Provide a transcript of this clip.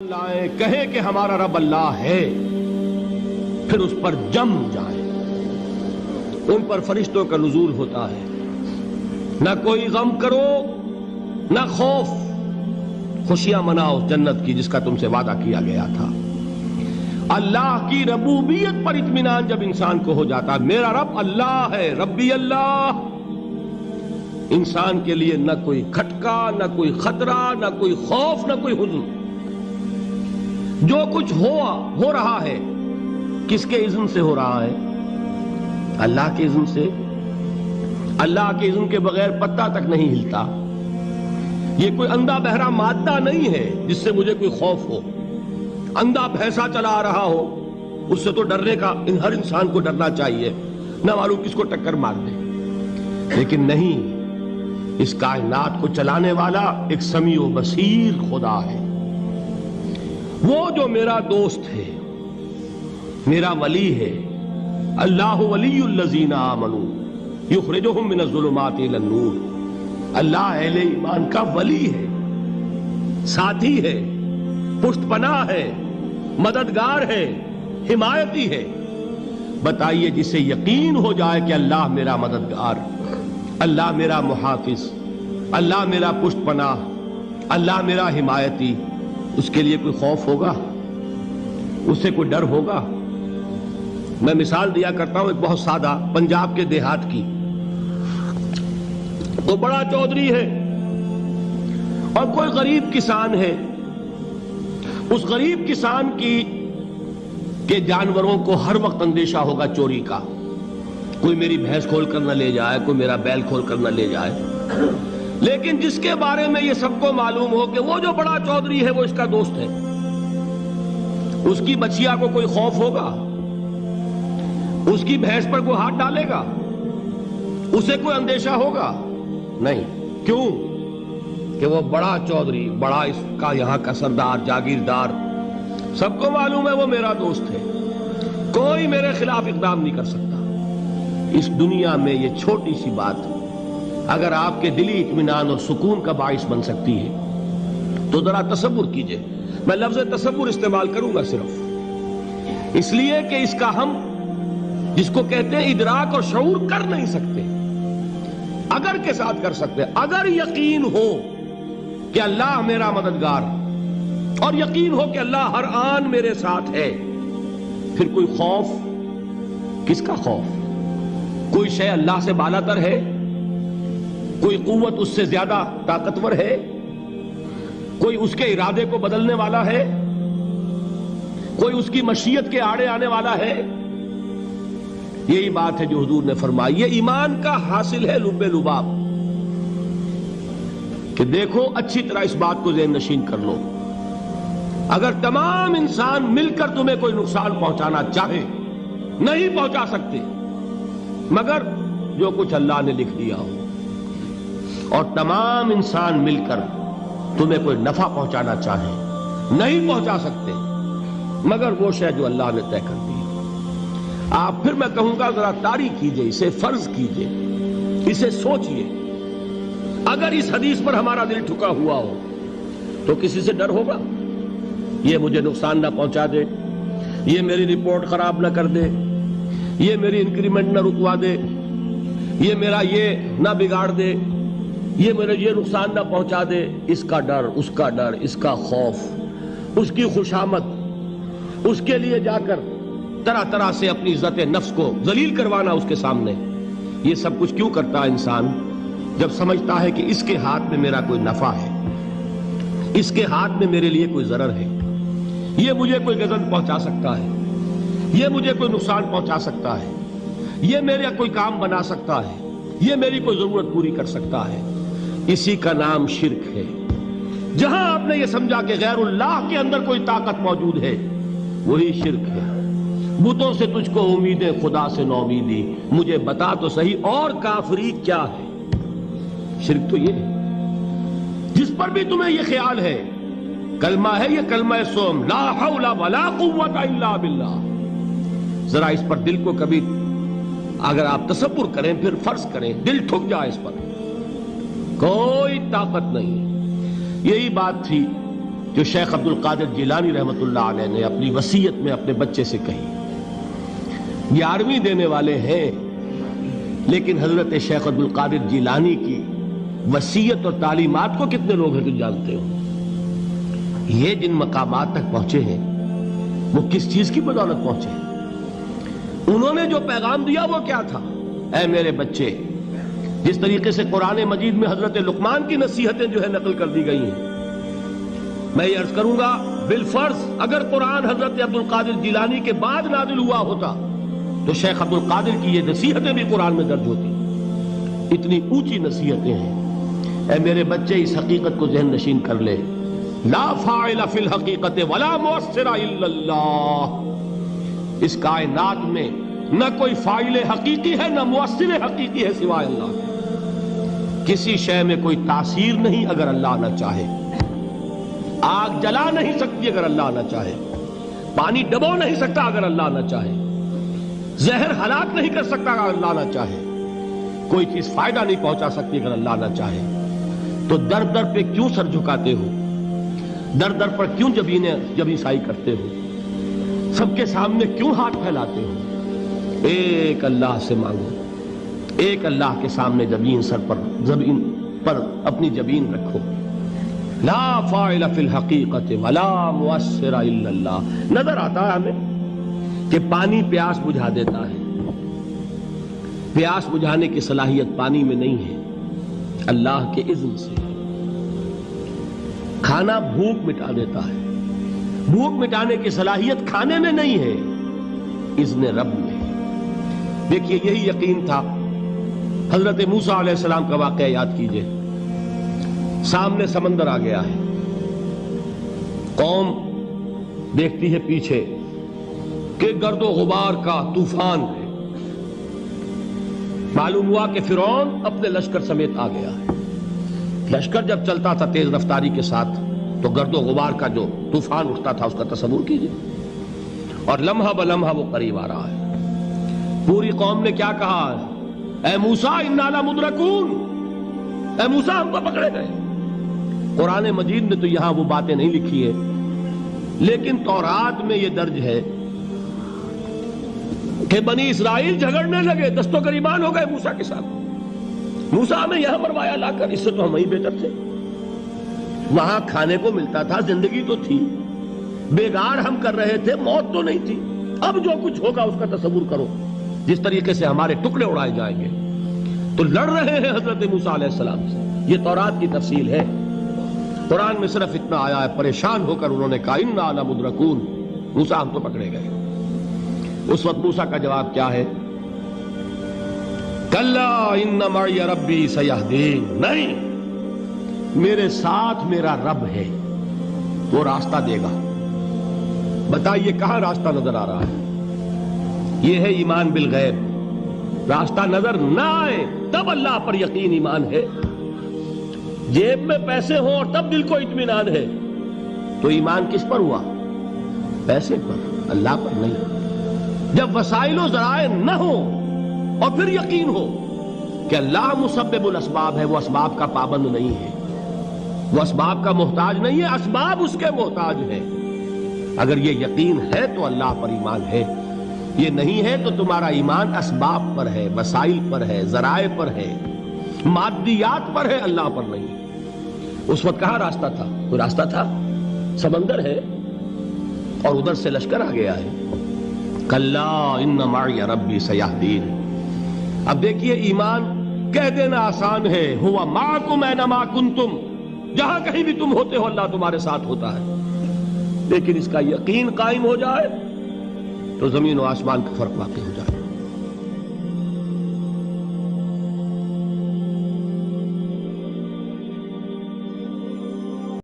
لائیں کہیں کہ ہمارا رب اللہ ہے، پھر اس پر جم جائیں۔ ان پر فرشتوں کا نزول ہوتا ہے، نہ کوئی غم کرو نہ خوف، خوشیاں مناؤ جنت کی جس کا تم سے وعدہ کیا گیا تھا۔ اللہ کی ربوبیت پر اطمینان جب انسان کو ہو جاتا ہے، میرا رب اللہ ہے، ربی اللہ، انسان کے لیے نہ کوئی کھٹکا، نہ کوئی خطرہ، نہ کوئی خوف، نہ کوئی حزن۔ جو کچھ ہو رہا ہے کس کے اذن سے ہو رہا ہے؟ اللہ کے اذن سے۔ اللہ کے اذن کے بغیر پتہ تک نہیں ہلتا۔ یہ کوئی اندھا بہرا مادہ نہیں ہے جس سے مجھے کوئی خوف ہو۔ اندھا بھینسا چلا آ رہا ہو اس سے تو ڈرنے کا ہر انسان کو ڈرنا چاہیے، نہ معلوم کس کو ٹکر مار دے۔ لیکن نہیں، اس کائنات کو چلانے والا ایک سمیع و بصیر خدا ہے۔ وہ جو میرا دوست ہے، میرا ولی ہے۔ اللہ ولی الذین آمنوا یخرجہم من الظلمات الی النور۔ اللہ اہل ایمان کا ولی ہے، ساتھی ہے، پشت پناہ ہے، مددگار ہے، حمایتی ہے۔ بتائیے جسے یقین ہو جائے کہ اللہ میرا مددگار، اللہ میرا محافظ، اللہ میرا پشت پناہ، اللہ میرا حمایتی، اس کے لیے کوئی خوف ہوگا؟ اس سے کوئی ڈر ہوگا؟ میں مثال دیا کرتا ہوں ایک بہت سادہ، پنجاب کے دیہات کی۔ وہ بڑا چودھری ہے اور کوئی غریب کسان ہے۔ اس غریب کسان کے جانوروں کو ہر وقت اندیشہ ہوگا چوری کا، کوئی میری بھینس کھول کر نہ لے جائے، کوئی میرا بیل کھول کر نہ لے جائے۔ لیکن جس کے بارے میں یہ سب کو معلوم ہو کہ وہ جو بڑا چودھری ہے وہ اس کا دوست ہے، اس کی بچیا کو کوئی خوف ہوگا؟ اس کی بھینس پر کوئی ہاتھ ڈالے گا؟ اسے کوئی اندیشہ ہوگا؟ نہیں۔ کیوں؟ کہ وہ بڑا چودھری، بڑا اس کا یہاں کا سردار، جاگیردار، سب کو معلوم ہے وہ میرا دوست ہے، کوئی میرے خلاف اقدام نہیں کر سکتا۔ اس دنیا میں یہ چھوٹی سی بات اگر آپ کے دلی اطمینان اور سکون کا باعث بن سکتی ہے تو ذرا تصور کیجئے۔ میں لفظ تصور استعمال کروں گا صرف اس لیے کہ اس کا ہم جس کو کہتے ہیں ادراک اور شعور کر نہیں سکتے، اگر کے ساتھ کر سکتے۔ اگر یقین ہو کہ اللہ میرا مددگار اور یقین ہو کہ اللہ ہر آن میرے ساتھ ہے، پھر کوئی خوف؟ کس کا خوف؟ کوئی شے اللہ سے بالا تر ہے؟ کوئی قوت اس سے زیادہ طاقتور ہے؟ کوئی اس کے ارادے کو بدلنے والا ہے؟ کوئی اس کی مشیت کے آڑے آنے والا ہے؟ یہی بات ہے جو حضور نے فرمائی۔ یہ ایمان کا حاصل ہے لب لباب، کہ دیکھو اچھی طرح اس بات کو ذہن نشین کر لو، اگر تمام انسان مل کر تمہیں کوئی نقصان پہنچانا چاہے نہیں پہنچا سکتے مگر جو کچھ اللہ نے لکھ دیا ہو، اور تمام انسان مل کر تمہیں کوئی نفع پہنچانا چاہے نہیں پہنچا سکتے مگر وہ شے جو اللہ نے طے کر دی۔ آپ پھر میں کہوں گا ذرا طاری کیجئے، اسے فرض کیجئے، اسے سوچئے۔ اگر اس حدیث پر ہمارا دل ٹھکا ہوا ہو تو کسی سے ڈر ہوگا؟ یہ مجھے نقصان نہ پہنچا دے، یہ میری رپورٹ خراب نہ کر دے، یہ میری انکریمنٹ نہ رکوا دے، یہ میرا یہ نہ بگاڑ دے، یہ میرے یہ نقصان نہ پہنچا دے۔ اس کا ڈر، اس کا ڈر، اس کا خوف، اس کی خوشامد، اس کے لیے جا کر طرح طرح سے اپنی عزت نفس کو ذلیل کروانا اس کے سامنے، یہ سب کچھ کیوں کرتا ہے انسان؟ جب سمجھتا ہے کہ اس کے ہاتھ میں میرا کوئی نفع ہے، اس کے ہاتھ میں میرے لیے کوئی ضرر ہے، یہ مجھے کوئی غضب پہنچا سکتا ہے، یہ مجھے کوئی نقصان پہنچا سکتا ہے، یہ میرا کوئی کام بنا سکتا ہے، یہ میری کوئی ضرورت پوری کر سکتا ہے، اسی کا نام شرک ہے۔ جہاں آپ نے یہ سمجھا کہ غیر اللہ کے اندر کوئی طاقت موجود ہے وہی شرک ہے۔ بتوں سے تجھ کو امیدیں، خدا سے نومیدی، مجھے بتا تو صحیح اور کافری کیا ہے؟ شرک تو یہ ہے۔ جس پر بھی تمہیں یہ خیال ہے، کلمہ ہے یہ کلمہ سوم، لا حول ولا قوت الا باللہ، ذرا اس پر دل کو کبھی اگر آپ تصور کریں، پھر فرض کریں، دل ٹھک جائے اس پر، کوئی طاقت نہیں۔ یہی بات تھی جو شیخ عبد القادر جیلانی رحمۃ اللہ علیہ نے اپنی وصیت میں اپنے بچے سے کہی. 11ویں دینے والے ہیں، لیکن حضرت شیخ عبد القادر جیلانی کی وصیت اور تعلیمات کو کتنے لوگ ہیں تم جانتے ہو؟ یہ جن مقامات تک پہنچے ہیں وہ کس چیز کی بدولت پہنچے ہیں؟ انہوں نے جو پیغام دیا وہ کیا تھا؟ اے میرے بچے، جس طریقے سے قرآن مجید میں حضرت لقمان کی نصیحتیں جو ہے نقل کر دی گئی ہیں، میں یہ عرض کروں گا بالفرض اگر قرآن حضرت عبد القادر جیلانی کے بعد نازل ہوا ہوتا تو شیخ عبد القادر کی یہ نصیحتیں بھی قرآن میں درج ہوتی. اتنی اونچی نصیحتیں ہیں. اے میرے بچے، اس حقیقت کو ذہن نشین کر لے، لا فاعل فی الحقیقت ولا مؤثر الا اللہ. اس کائنات میں نہ کوئی فاعل حقیقی ہے نہ مؤثر حقیقی ہے سوائے اللہ. کسی شے میں کوئی تاثیر نہیں اگر اللہ نہ چاہے. آگ جلا نہیں سکتی اگر اللہ نہ چاہے. پانی ڈبو نہیں سکتا اگر اللہ نہ چاہے. زہر ہلاک نہیں کر سکتا اگر اللہ نہ چاہے. کوئی چیز فائدہ نہیں پہنچا سکتی اگر اللہ نہ چاہے. تو در در پہ کیوں سر جھکاتے ہو؟ در در پر کیوں جبیں سائی کرتے ہو؟ سب کے سامنے کیوں ہاتھ پھیلاتے ہو؟ ایک اللہ سے مانگو. ایک اللہ کے سامنے زمین پر اپنی جبین رکھو. لا فاعل فی الحقیقت ولا مؤثر الا اللہ. نظر آتا ہے ہمیں کہ پانی پیاس بجھا دیتا ہے. پیاس بجھانے کی صلاحیت پانی میں نہیں ہے، اللہ کے اذن سے. کھانا بھوک مٹا دیتا ہے. بھوک مٹانے کی صلاحیت کھانے میں نہیں ہے، اذن رب میں. دیکھیے یہی یقین تھا. حضرت موسیٰ علیہ السلام کا واقعہ یاد کیجئے. سامنے سمندر آ گیا ہے. قوم دیکھتی ہے پیچھے کہ گرد و غبار کا طوفان ہے. معلوم ہوا کہ فرعون اپنے لشکر سمیت آ گیا ہے. لشکر جب چلتا تھا تیز رفتاری کے ساتھ تو گرد و غبار کا جو طوفان اٹھتا تھا اس کا تصور کیجئے. اور لمحہ بلمحہ وہ قریب آ رہا ہے. پوری قوم نے کیا کہا؟ اے موسیٰ انا لمدرکون. اے موسیٰ ہم کو پکڑے گئے. قرآن مجید نے تو یہاں وہ باتیں نہیں لکھی ہے، لیکن تورات میں یہ درج ہے کہ بنی اسرائیل جھگڑنے لگے، دست و گریبان ہو گئے موسیٰ کے ساتھ. موسیٰ ہمیں یہاں مروایا لا کر، اس سے تو ہم ہی بہتر تھے. وہاں کھانے کو ملتا تھا، زندگی تو تھی. بیگار ہم کر رہے تھے، موت تو نہیں تھی. اب جو کچھ ہوگا اس کا تصور کرو، جس طریقے سے ہمارے ٹکڑے اڑائے جائیں گے. تو لڑ رہے ہیں حضرت موسیٰ علیہ السلام سے. یہ تورات کی تفصیل ہے. قرآن میں صرف اتنا آیا ہے، پریشان ہو کر انہوں نے کہا انا لمدرکون. موسیٰ ہم تو پکڑے گئے. اس وقت موسیٰ کا جواب کیا ہے؟ کلا ان معی ربی سیہدین. نہیں، میرے ساتھ میرا رب ہے، وہ راستہ دے گا. بتائیے کہاں راستہ نظر آ رہا ہے؟ یہ ہے ایمان بالغیب. راستہ نظر نہ آئے تب اللہ پر یقین ایمان ہے. جیب میں پیسے ہوں اور تب دل کو اطمینان ہے تو ایمان کس پر ہوا؟ پیسے پر، اللہ پر نہیں. جب وسائل و ذرائع نہ ہو اور پھر یقین ہو کہ اللہ مسبب الاسباب ہے، وہ اسباب کا پابند نہیں ہے، وہ اسباب کا محتاج نہیں ہے، اسباب اس کے محتاج ہے. اگر یہ یقین ہے تو اللہ پر ایمان ہے. یہ نہیں ہے تو تمہارا ایمان اسباب پر ہے، وسائل پر ہے، ذرائع پر ہے، مادیات پر ہے، اللہ پر نہیں. اس وقت کہاں راستہ تھا؟ کوئی راستہ تھا؟ سمندر ہے اور ادھر سے لشکر آ گیا ہے. کلا ان معی ربی سیہدین. اب دیکھیے ایمان کہہ دینا آسان ہے، ہوا معکم اینما کنتم. جہاں کہیں بھی تم ہوتے ہو اللہ تمہارے ساتھ ہوتا ہے. لیکن اس کا یقین قائم ہو جائے تو زمین و آسمان کا فرق واقع ہو جائے.